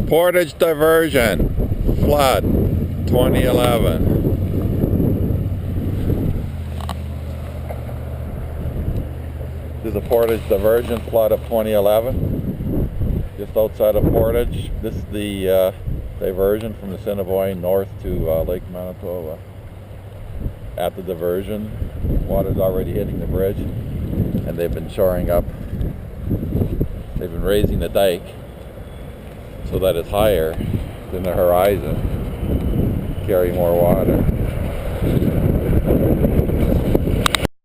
Portage diversion, flood, 2011. This is a Portage diversion flood of 2011, just outside of Portage. This is the diversion from the Assiniboine north to Lake Manitoba. At the diversion, water's already hitting the bridge, and they've been shoring up. They've been raising the dike so that it's higher than the horizon, carry more water.